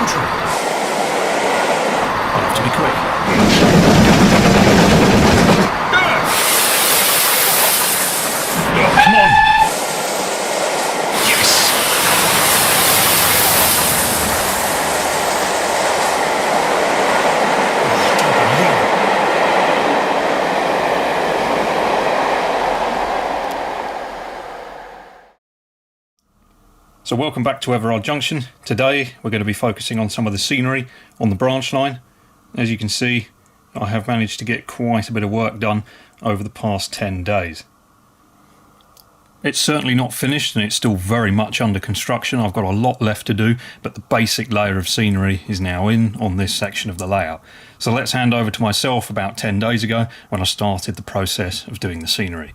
entry. I'll have to be quick. Oh, come on. Yes! So welcome back to Everard Junction. Today we're going to be focusing on some of the scenery on the branch line. As you can see, I have managed to get quite a bit of work done over the past 10 days. It's certainly not finished and it's still very much under construction. I've got a lot left to do, but the basic layer of scenery is now in on this section of the layout. So let's hand over to myself about 10 days ago when I started the process of doing the scenery.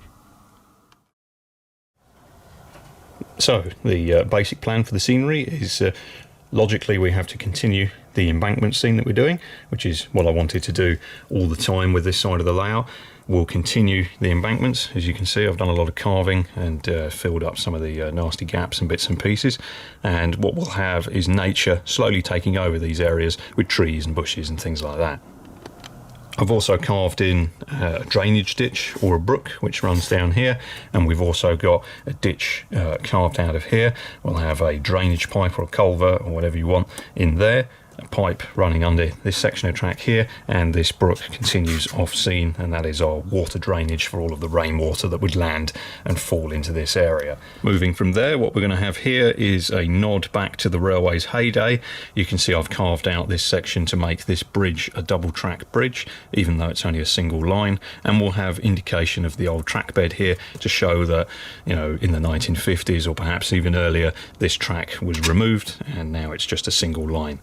So the basic plan for the scenery is logically we have to continue the embankment scene that we're doing, which is what I wanted to do all the time with this side of the layout. We'll continue the embankments. As you can see, I've done a lot of carving and filled up some of the nasty gaps and bits and pieces, and what we'll have is nature slowly taking over these areas with trees and bushes and things like that. I've also carved in a drainage ditch or a brook which runs down here, and we've also got a ditch carved out of here. We'll have a drainage pipe or a culvert or whatever you want in there, a pipe running under this section of track here, and this brook continues off scene, and that is our water drainage for all of the rainwater that would land and fall into this area. Moving from there, what we're going to have here is a nod back to the railway's heyday. You can see I've carved out this section to make this bridge a double track bridge, even though it's only a single line, and we'll have indication of the old track bed here to show that, you know, in the 1950s or perhaps even earlier, this track was removed and now it's just a single line.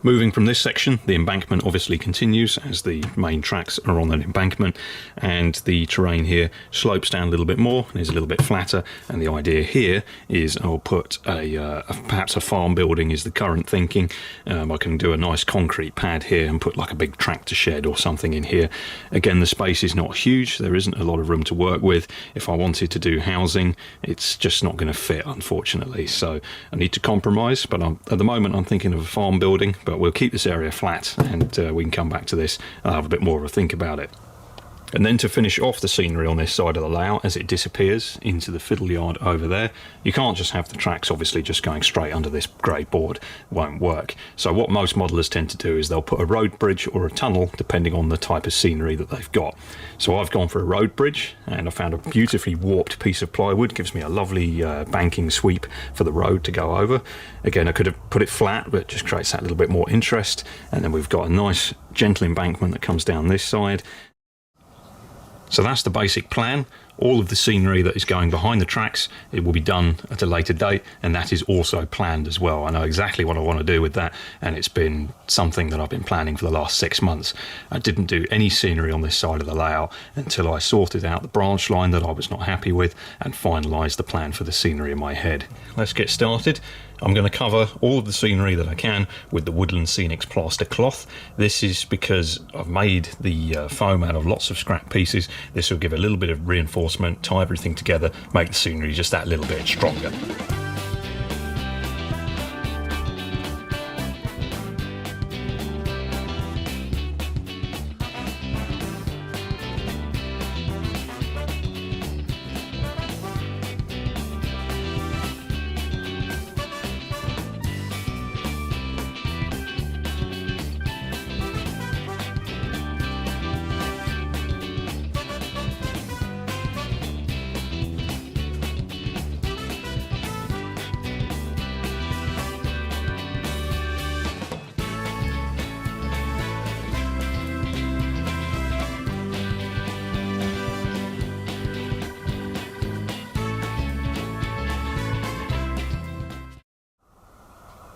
Moving from this section, the embankment obviously continues as the main tracks are on an embankment, and the terrain here slopes down a little bit more and is a little bit flatter, and the idea here is I'll put perhaps a farm building is the current thinking. I can do a nice concrete pad here and put like a big tractor shed or something in here. Again, the space is not huge, there isn't a lot of room to work with. If I wanted to do housing, it's just not going to fit, unfortunately, so I need to compromise, but at the moment I'm thinking of a farm building, but we'll keep this area flat, and we can come back to this and have a bit more of a think about it. And then to finish off the scenery on this side of the layout, as it disappears into the fiddle yard over there, you can't just have the tracks obviously just going straight under this grey board. It won't work. So what most modelers tend to do is they'll put a road bridge or a tunnel depending on the type of scenery that they've got. So I've gone for a road bridge, and I found a beautifully warped piece of plywood. Gives me a lovely banking sweep for the road to go over. Again, I could have put it flat, but it just creates that little bit more interest. And then we've got a nice gentle embankment that comes down this side. So that's the basic plan. All of the scenery that is going behind the tracks, it will be done at a later date, and that is also planned as well. I know exactly what I want to do with that, and it's been something that I've been planning for the last 6 months. I didn't do any scenery on this side of the layout until I sorted out the branch line that I was not happy with and finalised the plan for the scenery in my head. Let's get started. I'm going to cover all of the scenery that I can with the Woodland Scenics plaster cloth. This is because I've made the foam out of lots of scrap pieces. This will give a little bit of reinforcement, tie everything together, make the scenery just that little bit stronger.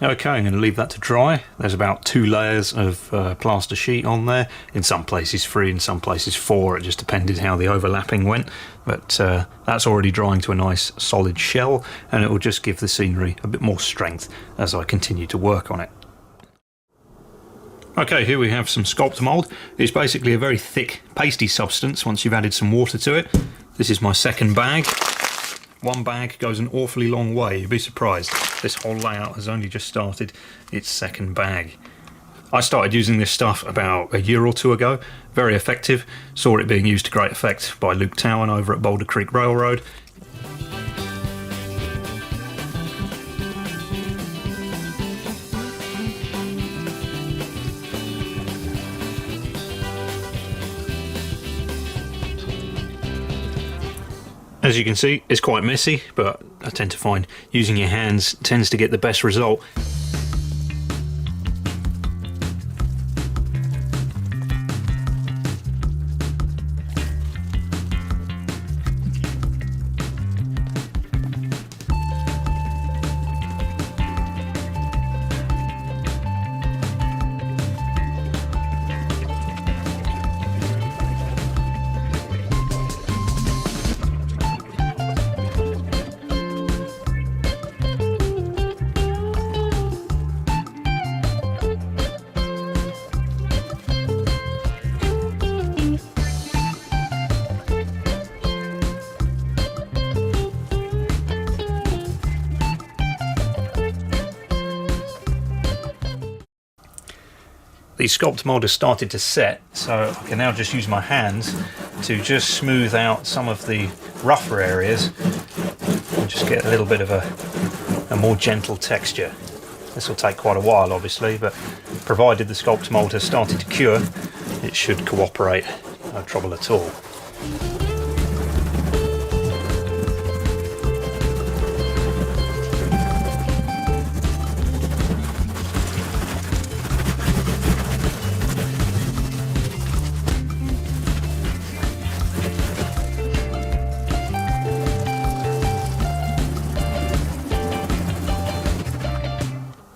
Okay, I'm going to leave that to dry. There's about 2 layers of plaster sheet on there. In some places 3, in some places 4. It just depended how the overlapping went. But that's already drying to a nice solid shell, and it will just give the scenery a bit more strength as I continue to work on it. Okay, here we have some sculpt mould. It's basically a very thick, pasty substance once you've added some water to it. This is my second bag. one bag goes an awfully long way. You'd be surprised. This whole layout has only just started its second bag. I started using this stuff about a year or two ago. Very effective. Saw it being used to great effect by Luke Towan over at Boulder Creek Railroad. As you can see, it's quite messy, but I tend to find using your hands tends to get the best result. The sculpt mould has started to set, so I can now just use my hands to just smooth out some of the rougher areas and just get a little bit of a more gentle texture. This will take quite a while obviously, but provided the sculpt mould has started to cure, it should cooperate, no trouble at all.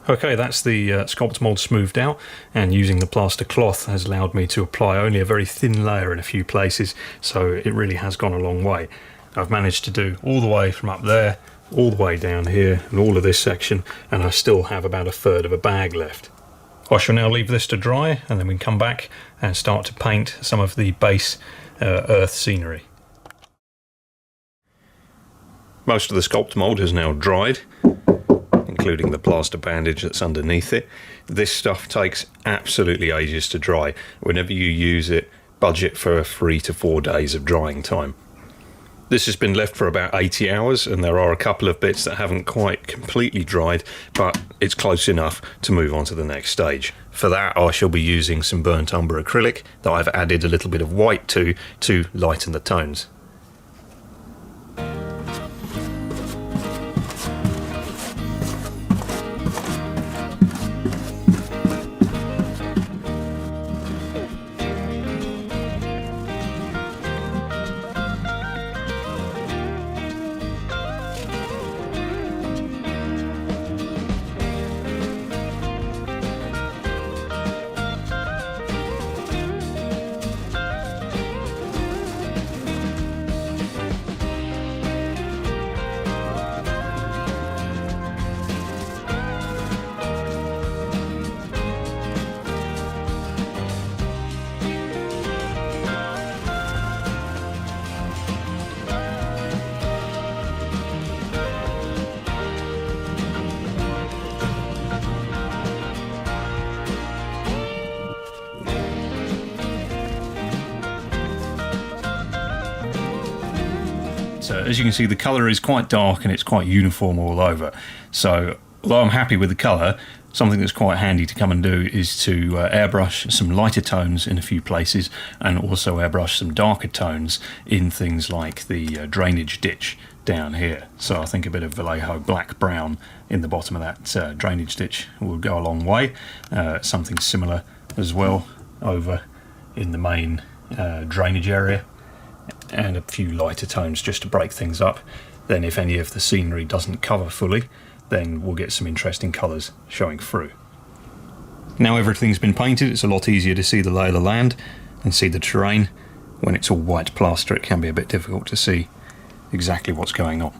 Okay, that's the sculpt mould smoothed out, and using the plaster cloth has allowed me to apply only a very thin layer in a few places, so it really has gone a long way. I've managed to do all the way from up there, all the way down here, and all of this section, and I still have about a third of a bag left. I shall now leave this to dry, and then we can come back and start to paint some of the base earth scenery. Most of the sculpt mould has now dried, including the plaster bandage that's underneath it. This stuff takes absolutely ages to dry. Whenever you use it, budget for 3 to 4 days of drying time. This has been left for about 80 hours, and there are a couple of bits that haven't quite completely dried, but it's close enough to move on to the next stage. For that, I shall be using some burnt umber acrylic that I've added a little bit of white to lighten the tones. So as you can see, the colour is quite dark and it's quite uniform all over. So although I'm happy with the colour, something that's quite handy to come and do is to airbrush some lighter tones in a few places, and also airbrush some darker tones in things like the drainage ditch down here. So I think a bit of Vallejo black brown in the bottom of that drainage ditch will go a long way. Something similar as well over in the main drainage area, and a few lighter tones just to break things up. Then if any of the scenery doesn't cover fully, then we'll get some interesting colours showing through. Now everything's been painted, it's a lot easier to see the lay of the land and see the terrain. When it's all white plaster, it can be a bit difficult to see exactly what's going on.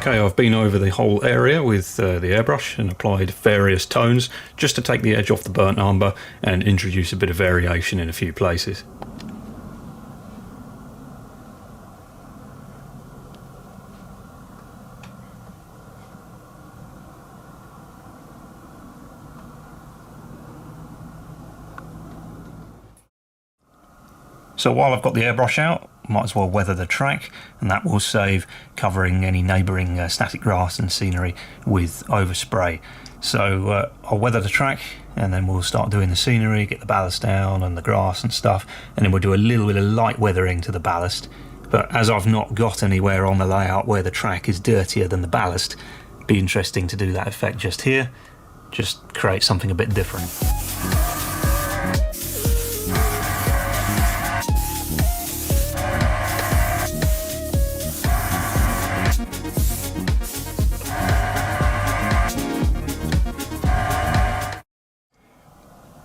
Okay, I've been over the whole area with the airbrush and applied various tones just to take the edge off the burnt umber and introduce a bit of variation in a few places. So while I've got the airbrush out, might as well weather the track, and that will save covering any neighbouring static grass and scenery with overspray. So I'll weather the track, and then we'll start doing the scenery, get the ballast down and the grass and stuff, and then we'll do a little bit of light weathering to the ballast. But as I've not got anywhere on the layout where the track is dirtier than the ballast, it'd be interesting to do that effect just here, just create something a bit different.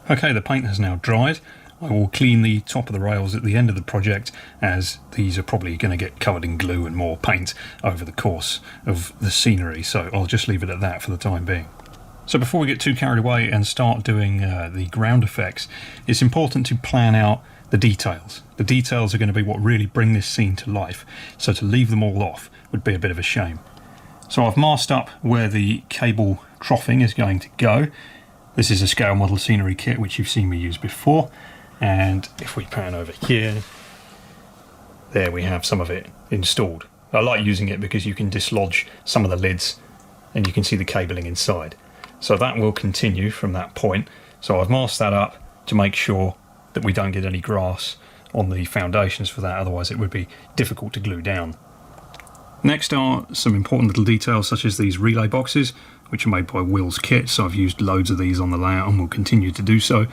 Okay, the paint has now dried. I will clean the top of the rails at the end of the project, as these are probably going to get covered in glue and more paint over the course of the scenery, so I'll just leave it at that for the time being. So before we get too carried away and start doing the ground effects, it's important to plan out the details. The details are going to be what really bring this scene to life, so to leave them all off would be a bit of a shame. So I've masked up where the cable troughing is going to go. This is a scale model scenery kit which you've seen me use before, and if we pan over here, there we have some of it installed. I like using it because you can dislodge some of the lids and you can see the cabling inside. So that will continue from that point. So I've masked that up to make sure that we don't get any grass on the foundations for that, otherwise it would be difficult to glue down. Next are some important little details such as these relay boxes, which are made by Will's Kit, so I've used loads of these on the layout and will continue to do so.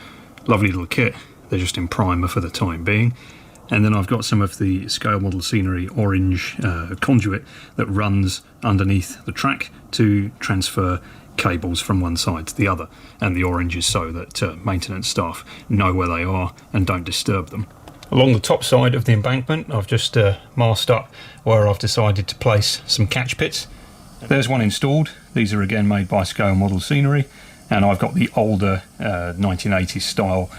Lovely little kit, they're just in primer for the time being. And then I've got some of the scale model scenery orange conduit that runs underneath the track to transfer cables from one side to the other, and the orange is so that maintenance staff know where they are and don't disturb them. Along the top side of the embankment, I've just masked up where I've decided to place some catch pits. There's one installed. These are again made by Scale Model Scenery, and I've got the older 1980s style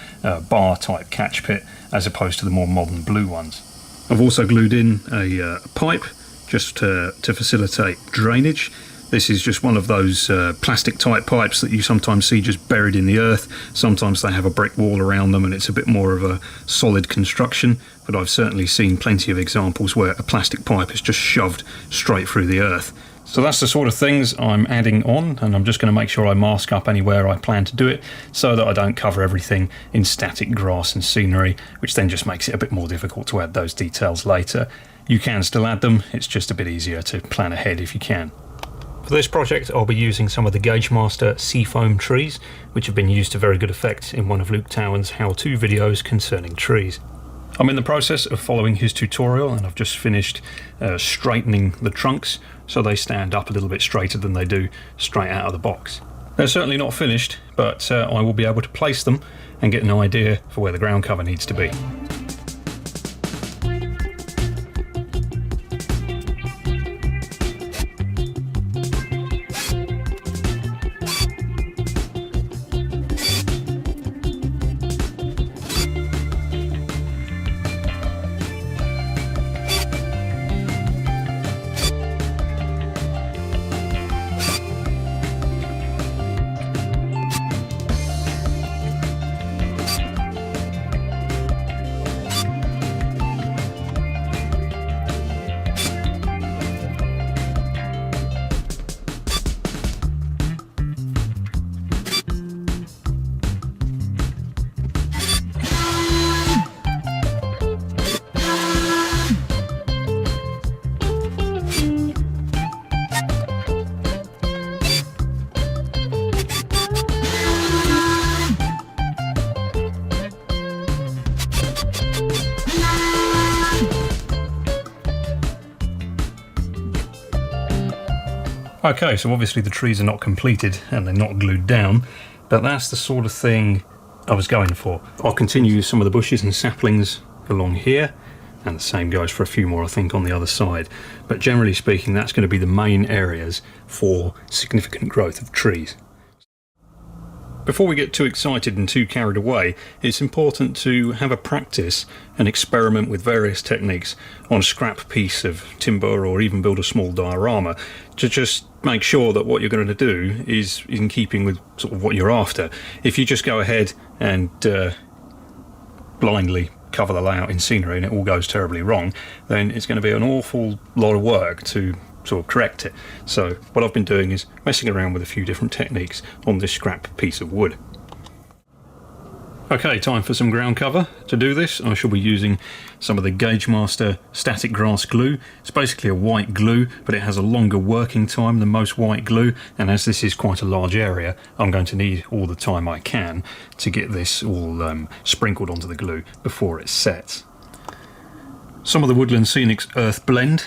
bar type catch pit as opposed to the more modern blue ones. I've also glued in a pipe just to facilitate drainage. This is just one of those plastic type pipes that you sometimes see just buried in the earth. Sometimes they have a brick wall around them and it's a bit more of a solid construction, but I've certainly seen plenty of examples where a plastic pipe is just shoved straight through the earth. So that's the sort of things I'm adding on, and I'm just going to make sure I mask up anywhere I plan to do it so that I don't cover everything in static grass and scenery, which then just makes it a bit more difficult to add those details later. You can still add them, it's just a bit easier to plan ahead if you can. For this project I'll be using some of the Gauge Master seafoam trees, which have been used to very good effect in one of Luke Towan's how-to videos concerning trees. I'm in the process of following his tutorial, and I've just finished straightening the trunks so they stand up a little bit straighter than they do straight out of the box. They're certainly not finished, but I will be able to place them and get an idea for where the ground cover needs to be. Okay, so obviously the trees are not completed and they're not glued down, but that's the sort of thing I was going for. I'll continue some of the bushes and saplings along here, and the same goes for a few more I think on the other side, but generally speaking that's going to be the main areas for significant growth of trees. Before we get too excited and too carried away, it's important to have a practice and experiment with various techniques on a scrap piece of timber, or even build a small diorama, to just make sure that what you're going to do is in keeping with sort of what you're after. If you just go ahead and blindly cover the layout in scenery and it all goes terribly wrong, then it's going to be an awful lot of work to sort of correct it. So what I've been doing is messing around with a few different techniques on this scrap piece of wood. Okay, time for some ground cover. To do this I shall be using some of the Gauge Master static grass glue. It's basically a white glue, but it has a longer working time than most white glue, and as this is quite a large area I'm going to need all the time I can to get this all sprinkled onto the glue before it sets. Some of the Woodland Scenics Earth Blend.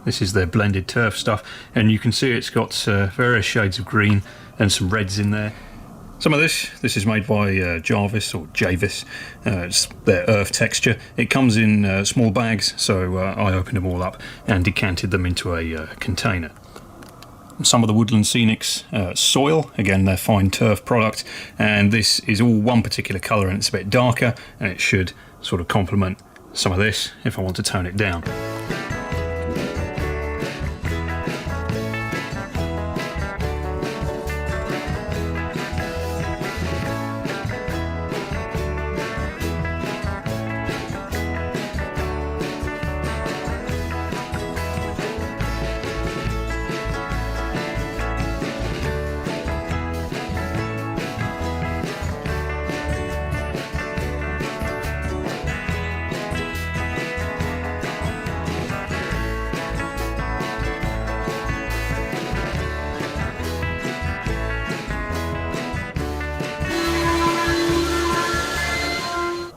This is their blended turf stuff, and you can see it's got various shades of green and some reds in there. Some of this is made by Jarvis or Javis. It's their earth texture. It comes in small bags, so I opened them all up and decanted them into a container. Some of the Woodland Scenics soil, again their fine turf product, and this is all one particular colour and it's a bit darker, and it should sort of complement some of this if I want to tone it down.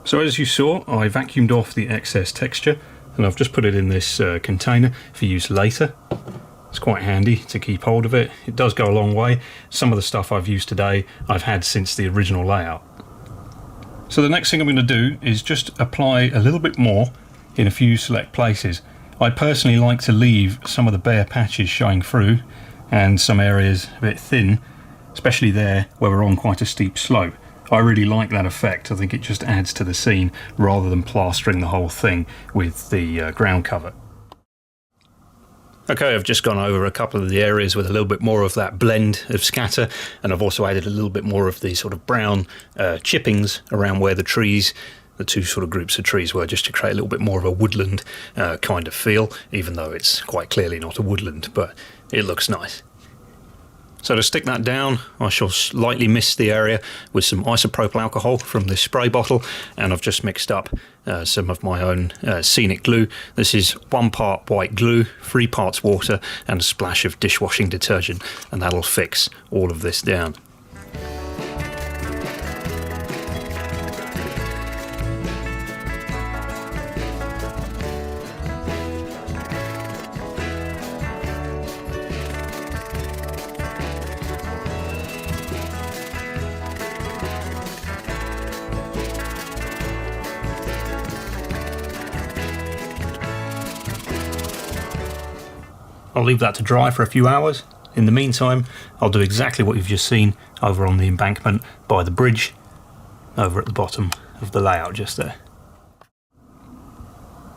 So as you saw, I vacuumed off the excess texture and I've just put it in this container for use later. It's quite handy to keep hold of it. It does go a long way. Some of the stuff I've used today I've had since the original layout. So the next thing I'm going to do is just apply a little bit more in a few select places. I personally like to leave some of the bare patches showing through and some areas a bit thin, especially there where we're on quite a steep slope. I really like that effect. I think it just adds to the scene rather than plastering the whole thing with the ground cover. Okay, I've just gone over a couple of the areas with a little bit more of that blend of scatter, and I've also added a little bit more of the sort of brown chippings around where the two sort of groups of trees were, just to create a little bit more of a woodland kind of feel, even though it's quite clearly not a woodland, but it looks nice. So to stick that down, I shall lightly mist the area with some isopropyl alcohol from this spray bottle, and I've just mixed up some of my own scenic glue. This is 1 part white glue, 3 parts water, and a splash of dishwashing detergent, and that'll fix all of this down. I'll leave that to dry for a few hours. In the meantime, I'll do exactly what you've just seen over on the embankment by the bridge, over at the bottom of the layout just there.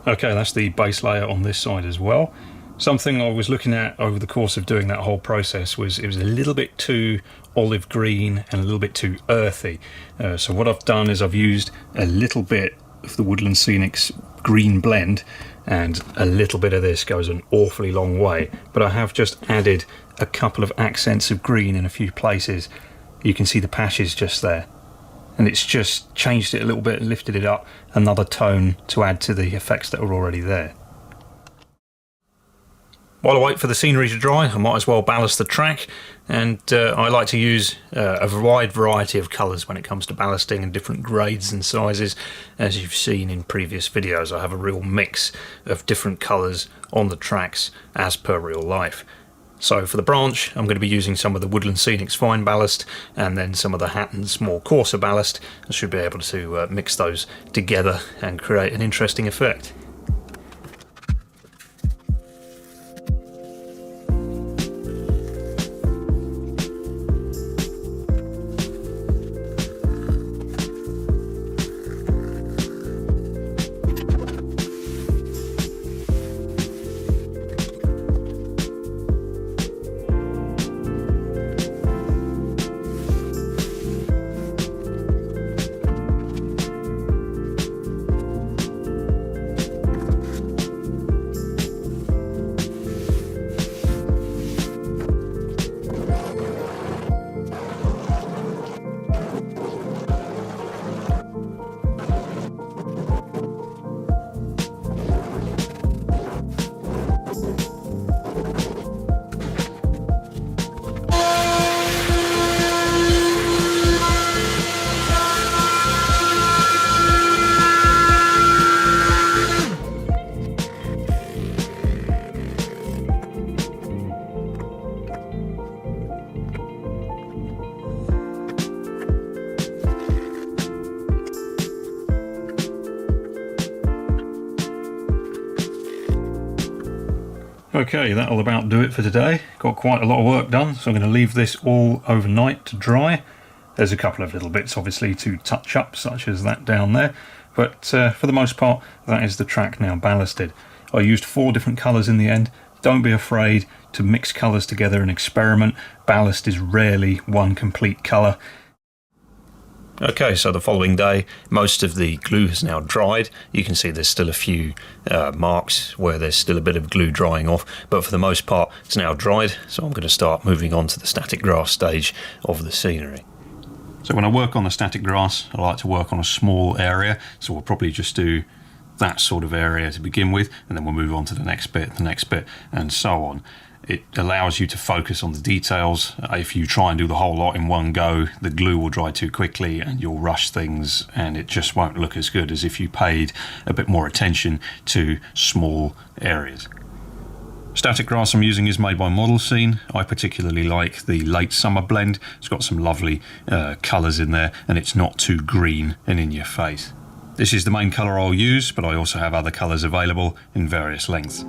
Okay, that's the base layer on this side as well. Something I was looking at over the course of doing that whole process was it was a little bit too olive green and a little bit too earthy. So what I've done is I've used a little bit of the Woodland Scenics green blend, and a little bit of this goes an awfully long way, but I have just added a couple of accents of green in a few places. You can see the patches just there, and it's just changed it a little bit and lifted it up another tone to add to the effects that are already there. While I wait for the scenery to dry, I might as well ballast the track, and I like to use a wide variety of colours when it comes to ballasting, and different grades and sizes. As you've seen in previous videos, I have a real mix of different colours on the tracks as per real life. So for the branch, I'm going to be using some of the Woodland Scenics fine ballast and then some of the Hatton's more coarser ballast. I should be able to mix those together and create an interesting effect. Okay, that'll about do it for today. Got quite a lot of work done, so I'm going to leave this all overnight to dry. There's a couple of little bits obviously to touch up, such as that down there, but for the most part that is the track now ballasted. I used 4 different colours in the end. Don't be afraid to mix colours together and experiment. Ballast is rarely one complete colour. Okay, so the following day, most of the glue has now dried. You can see there's still a few marks where there's still a bit of glue drying off, but for the most part it's now dried, so I'm going to start moving on to the static grass stage of the scenery. So when I work on the static grass, I like to work on a small area, so we'll probably just do that sort of area to begin with, and then we'll move on to the next bit, and so on. It allows you to focus on the details. If you try and do the whole lot in one go, the glue will dry too quickly and you'll rush things, and it just won't look as good as if you paid a bit more attention to small areas. Static grass I'm using is made by Model Scene. I particularly like the late summer blend. It's got some lovely colours in there, and it's not too green and in your face. This is the main colour I'll use, but I also have other colours available in various lengths.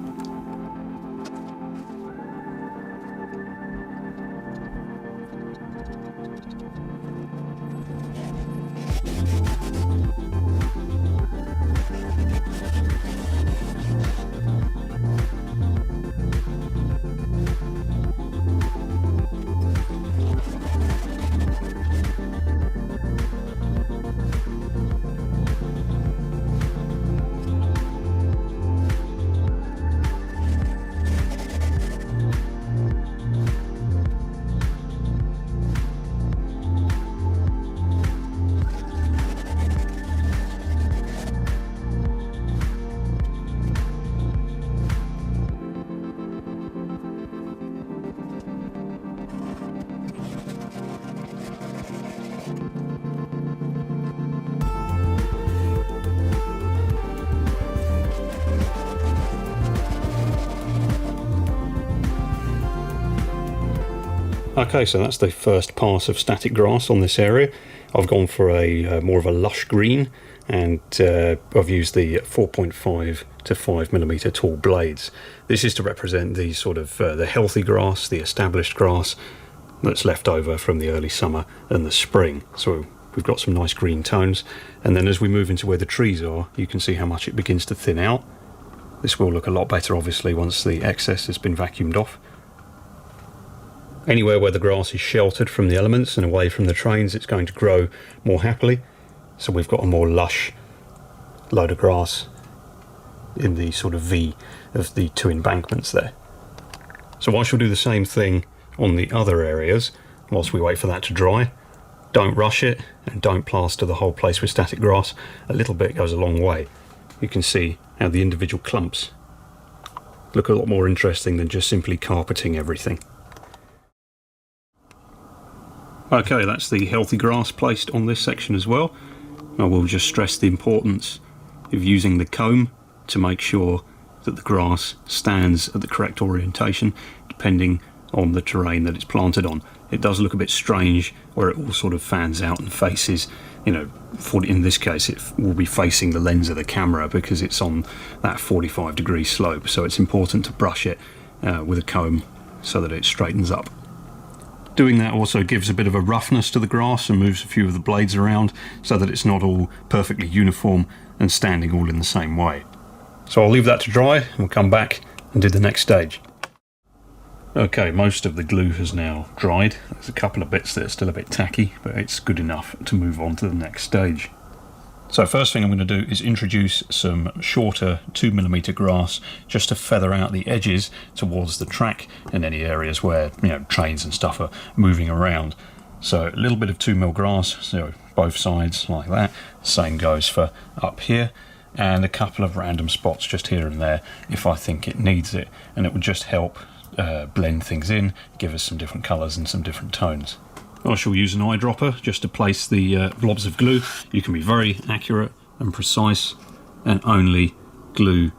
Okay, so that's the first pass of static grass on this area. I've gone for a more of a lush green, and I've used the 4.5 to 5mm tall blades. This is to represent the sort of the healthy grass, the established grass that's left over from the early summer and the spring. So we've got some nice green tones, and then as we move into where the trees are, you can see how much it begins to thin out. This will look a lot better obviously once the excess has been vacuumed off. Anywhere where the grass is sheltered from the elements and away from the trains, it's going to grow more happily. So we've got a more lush load of grass in the sort of V of the 2 embankments there. So I shall do the same thing on the other areas whilst we wait for that to dry. Don't rush it, and don't plaster the whole place with static grass. A little bit goes a long way. You can see how the individual clumps look a lot more interesting than just simply carpeting everything. Okay, that's the healthy grass placed on this section as well. I will just stress the importance of using the comb to make sure that the grass stands at the correct orientation depending on the terrain that it's planted on. It does look a bit strange where it all sort of fans out and faces, you know, in this case it will be facing the lens of the camera because it's on that 45-degree slope, so it's important to brush it with a comb so that it straightens up. Doing that also gives a bit of a roughness to the grass and moves a few of the blades around so that it's not all perfectly uniform and standing all in the same way. So I'll leave that to dry and we'll come back and do the next stage. Okay, most of the glue has now dried. There's a couple of bits that are still a bit tacky, but it's good enough to move on to the next stage. So first thing I'm going to do is introduce some shorter 2mm grass just to feather out the edges towards the track in any areas where, you know, trains and stuff are moving around. So a little bit of 2mm grass, so both sides like that. Same goes for up here, and a couple of random spots just here and there if I think it needs it, and it will just help blend things in, give us some different colours and some different tones. I shall use an eyedropper just to place the blobs of glue. You can be very accurate and precise and only glue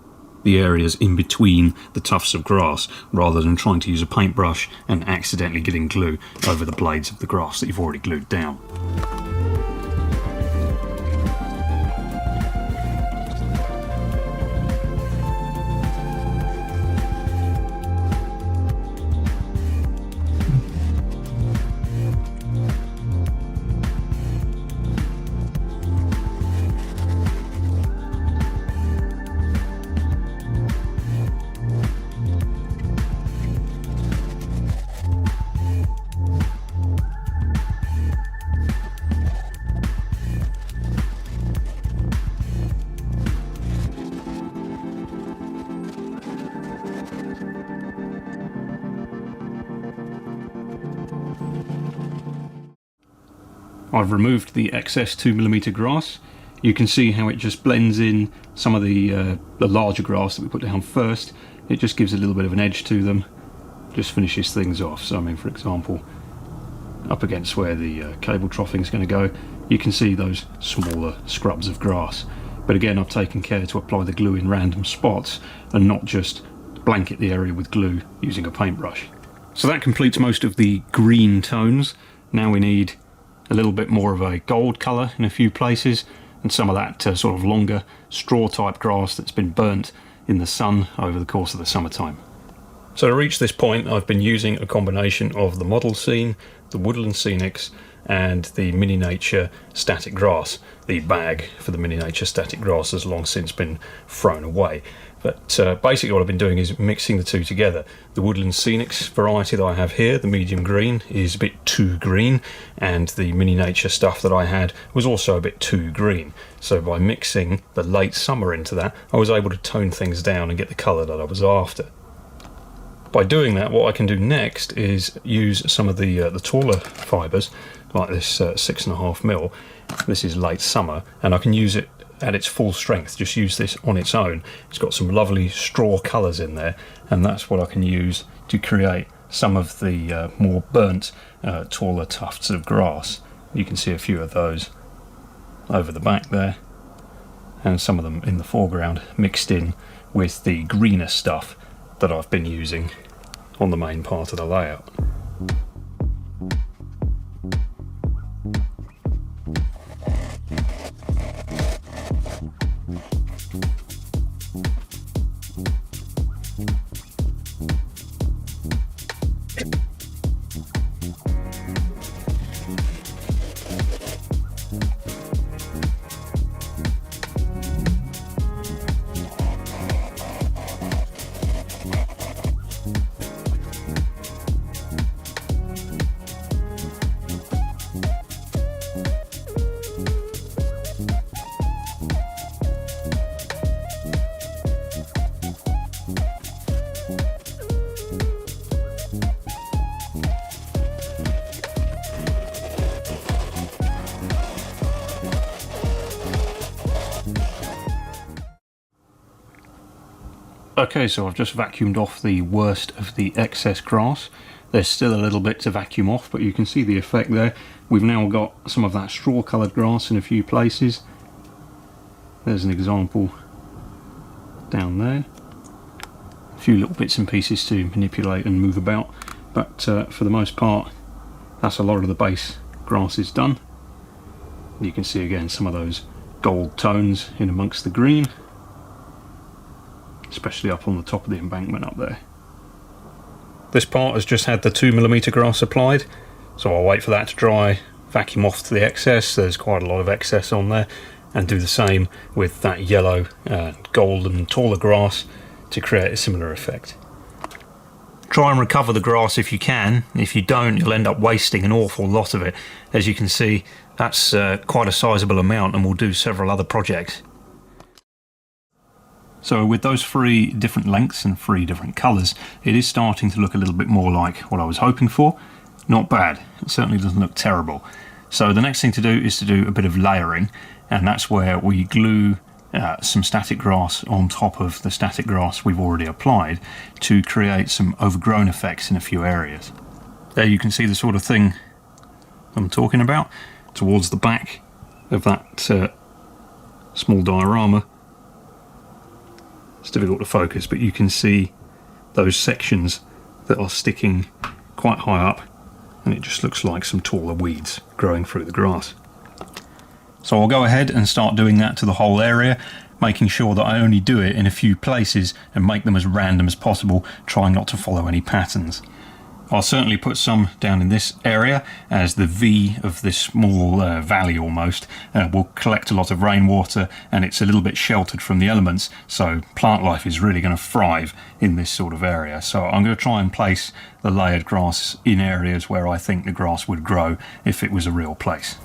the areas in between the tufts of grass rather than trying to use a paintbrush and accidentally getting glue over the blades of the grass that you've already glued down. I've removed the excess 2mm grass. You can see how it just blends in some of the larger grass that we put down first. It just gives a little bit of an edge to them, just finishes things off. So I mean, for example, up against where the cable troughing is going to go, you can see those smaller scrubs of grass. But again, I've taken care to apply the glue in random spots and not just blanket the area with glue using a paintbrush. So that completes most of the green tones. Now we need a little bit more of a gold colour in a few places, and some of that sort of longer straw type grass that's been burnt in the sun over the course of the summertime. So to reach this point, I've been using a combination of the model scene, the woodland scenics, and the mini nature static grass. The bag for the mini nature static grass has long since been thrown away. But basically what I've been doing is mixing the two together. The woodland scenics variety that I have here, the medium green, is a bit too green, and the mini nature stuff that I had was also a bit too green. So by mixing the late summer into that, I was able to tone things down and get the colour that I was after. By doing that, what I can do next is use some of the taller fibres, like this 6.5mm. This is late summer, and I can use it at its full strength, just use this on its own. It's got some lovely straw colours in there, and that's what I can use to create some of the more burnt, taller tufts of grass. You can see a few of those over the back there, and some of them in the foreground, mixed in with the greener stuff that I've been using on the main part of the layout. Okay, so I've just vacuumed off the worst of the excess grass. There's still a little bit to vacuum off, but you can see the effect there. We've now got some of that straw coloured grass in a few places. There's an example down there. A few little bits and pieces to manipulate and move about, but for the most part, that's a lot of the base grass is done. You can see again some of those gold tones in amongst the green, especially up on the top of the embankment up there. This part has just had the 2mm grass applied, so I'll wait for that to dry, vacuum off the excess. There's quite a lot of excess on there, and do the same with that yellow, golden, taller grass to create a similar effect. Try and recover the grass if you can. If you don't, you'll end up wasting an awful lot of it. As you can see, that's quite a sizable amount and will do several other projects. So with those 3 different lengths and 3 different colours, it is starting to look a little bit more like what I was hoping for. Not bad, it certainly doesn't look terrible. So the next thing to do is to do a bit of layering, and that's where we glue some static grass on top of the static grass we've already applied to create some overgrown effects in a few areas. There you can see the sort of thing I'm talking about. Towards the back of that small diorama, it's difficult to focus, but you can see those sections that are sticking quite high up, and it just looks like some taller weeds growing through the grass. So I'll go ahead and start doing that to the whole area, making sure that I only do it in a few places and make them as random as possible, trying not to follow any patterns. I'll certainly put some down in this area, as the V of this small valley almost will collect a lot of rainwater, and it's a little bit sheltered from the elements, so plant life is really going to thrive in this sort of area. So I'm going to try and place the layered grass in areas where I think the grass would grow if it was a real place.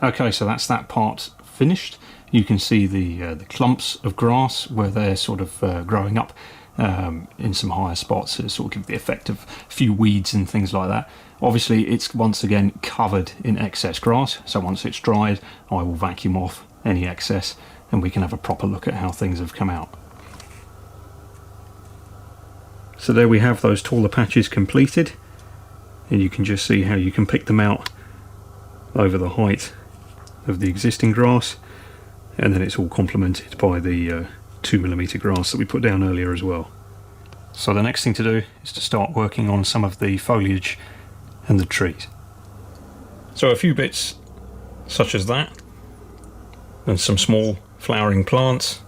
Okay, so that's that part finished. You can see the clumps of grass where they're sort of growing up in some higher spots to sort of give the effect of a few weeds and things like that. Obviously, it's once again covered in excess grass, so once it's dried, I will vacuum off any excess and we can have a proper look at how things have come out. So there we have those taller patches completed, and you can just see how you can pick them out over the height of the existing grass, and then it's all complemented by the 2mm grass that we put down earlier as well. So the next thing to do is to start working on some of the foliage and the trees. So a few bits such as that, and some small flowering plants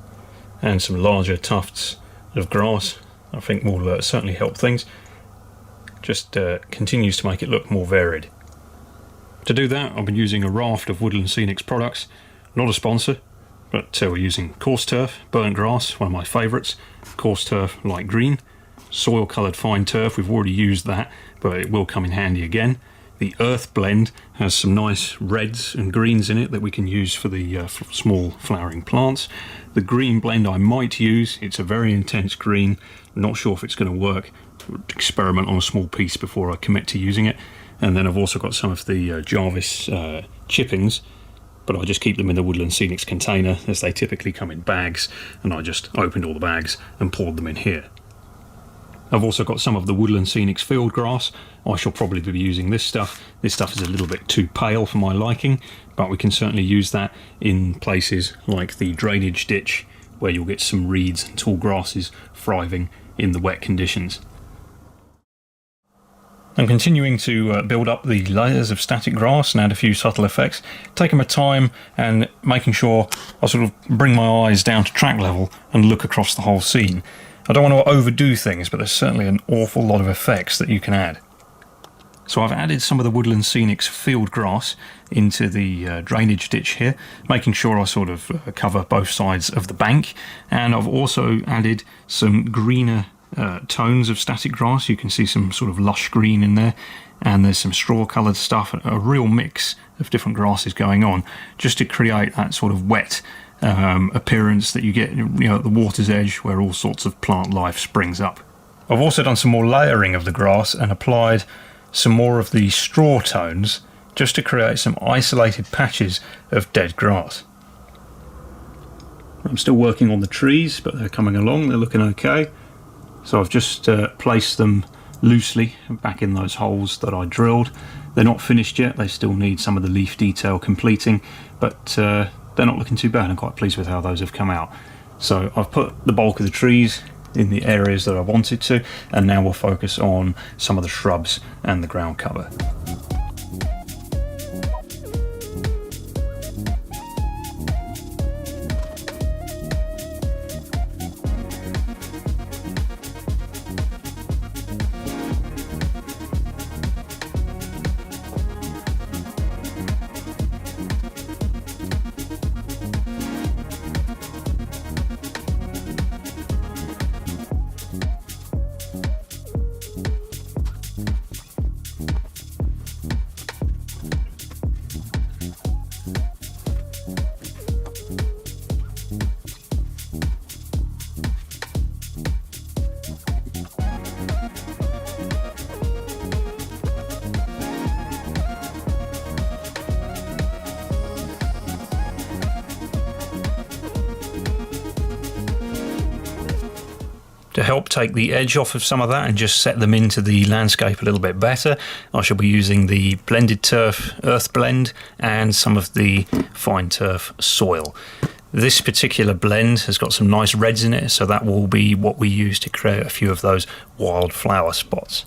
and some larger tufts of grass I think will certainly help things. Just continues to make it look more varied. To do that, I've been using a raft of Woodland Scenics products. Not a sponsor, but we're using coarse turf, burnt grass, one of my favourites, coarse turf light green, soil coloured fine turf, we've already used that, but it will come in handy again. The earth blend has some nice reds and greens in it that we can use for the small flowering plants. The green blend I might use, it's a very intense green, not sure if it's going to work. Experiment on a small piece before I commit to using it. And then I've also got some of the Jarvis chippings, but I just keep them in the Woodland Scenics container as they typically come in bags, and I just opened all the bags and poured them in here. I've also got some of the Woodland Scenics field grass. I shall probably be using this stuff. This stuff is a little bit too pale for my liking, but we can certainly use that in places like the drainage ditch where you'll get some reeds and tall grasses thriving in the wet conditions. I'm continuing to build up the layers of static grass and add a few subtle effects, taking my time and making sure I sort of bring my eyes down to track level and look across the whole scene. I don't want to overdo things, but there's certainly an awful lot of effects that you can add. So I've added some of the Woodland Scenics field grass into the drainage ditch here, making sure I sort of cover both sides of the bank, and I've also added some greener tones of static grass. You can see some sort of lush green in there, and there's some straw coloured stuff, a real mix of different grasses going on, just to create that sort of wet appearance that you get, at the water's edge where all sorts of plant life springs up. I've also done some more layering of the grass and applied some more of the straw tones just to create some isolated patches of dead grass. I'm still working on the trees, but they're coming along, they're looking okay. So I've just placed them loosely back in those holes that I drilled. They're not finished yet, they still need some of the leaf detail completing, but they're not looking too bad. I'm quite pleased with how those have come out. So I've put the bulk of the trees in the areas that I wanted to, and now we'll focus on some of the shrubs and the ground cover. To help take the edge off of some of that and just set them into the landscape a little bit better, I shall be using the blended turf earth blend and some of the fine turf soil. This particular blend has got some nice reds in it, so that will be what we use to create a few of those wildflower spots.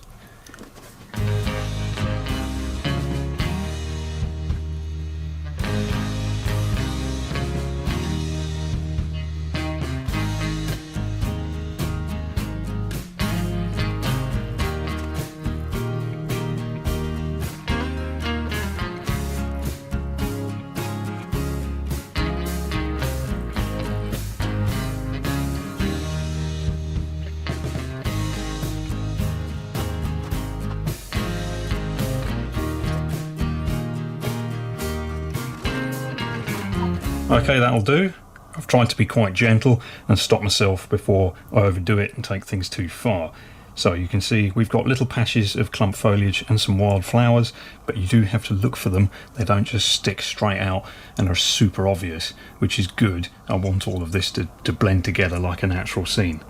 Okay, that'll do. I've tried to be quite gentle and stop myself before I overdo it and take things too far. So you can see we've got little patches of clump foliage and some wild flowers, but you do have to look for them. They don't just stick straight out and are super obvious, which is good. I want all of this to blend together like a natural scene.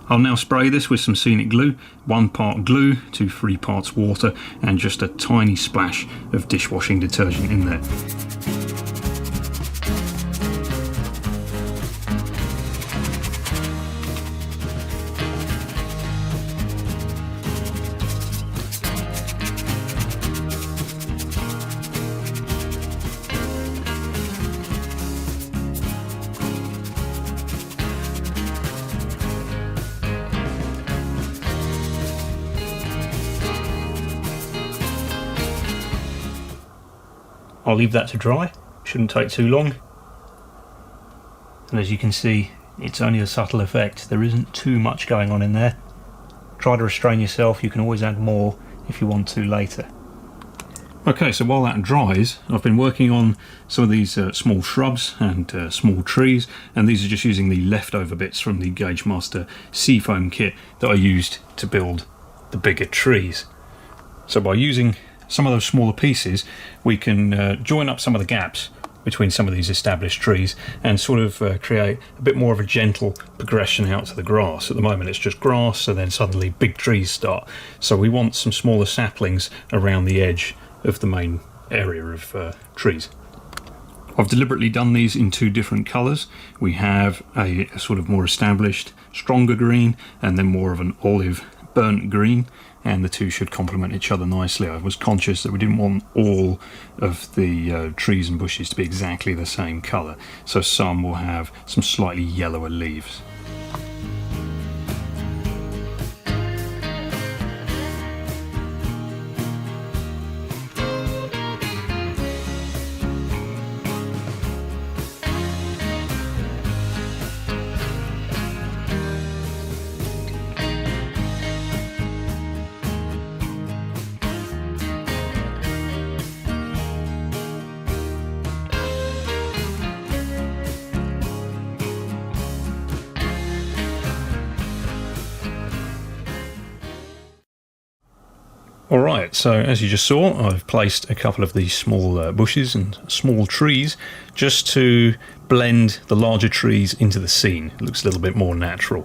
I'll now spray this with some scenic glue, 1 part glue to 3 parts water, and just a tiny splash of dishwashing detergent in there. I'll leave that to dry, shouldn't take too long. And as you can see, it's only a subtle effect, there isn't too much going on in there. Try to restrain yourself, you can always add more if you want to later. Okay, so while that dries, I've been working on some of these small shrubs and small trees, and these are just using the leftover bits from the Gauge Master seafoam kit that I used to build the bigger trees. So by using some of those smaller pieces, we can join up some of the gaps between some of these established trees and sort of create a bit more of a gentle progression out to the grass. At the moment it's just grass and then suddenly big trees start. So we want some smaller saplings around the edge of the main area of trees. I've deliberately done these in 2 different colours. We have a sort of more established, stronger green, and then more of an olive burnt green, and the 2 should complement each other nicely. I was conscious that we didn't want all of the trees and bushes to be exactly the same colour, so some will have some slightly yellower leaves. Alright, so as you just saw, I've placed a couple of these small bushes and small trees just to blend the larger trees into the scene. It looks a little bit more natural.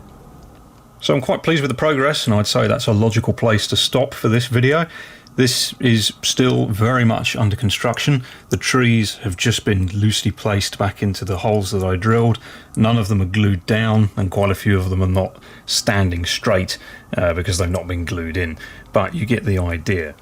So I'm quite pleased with the progress, and I'd say that's a logical place to stop for this video. This is still very much under construction. The trees have just been loosely placed back into the holes that I drilled. None of them are glued down, and quite a few of them are not standing straight because they've not been glued in. But you get the idea.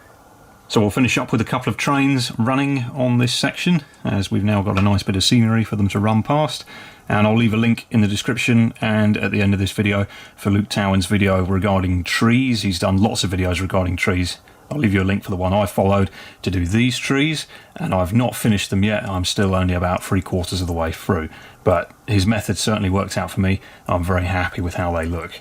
So we'll finish up with a couple of trains running on this section, as we've now got a nice bit of scenery for them to run past. And I'll leave a link in the description and at the end of this video for Luke Towan's video regarding trees. He's done lots of videos regarding trees. I'll leave you a link for the one I followed to do these trees, and I've not finished them yet. I'm still only about 3/4 of the way through, but his method certainly worked out for me. I'm very happy with how they look.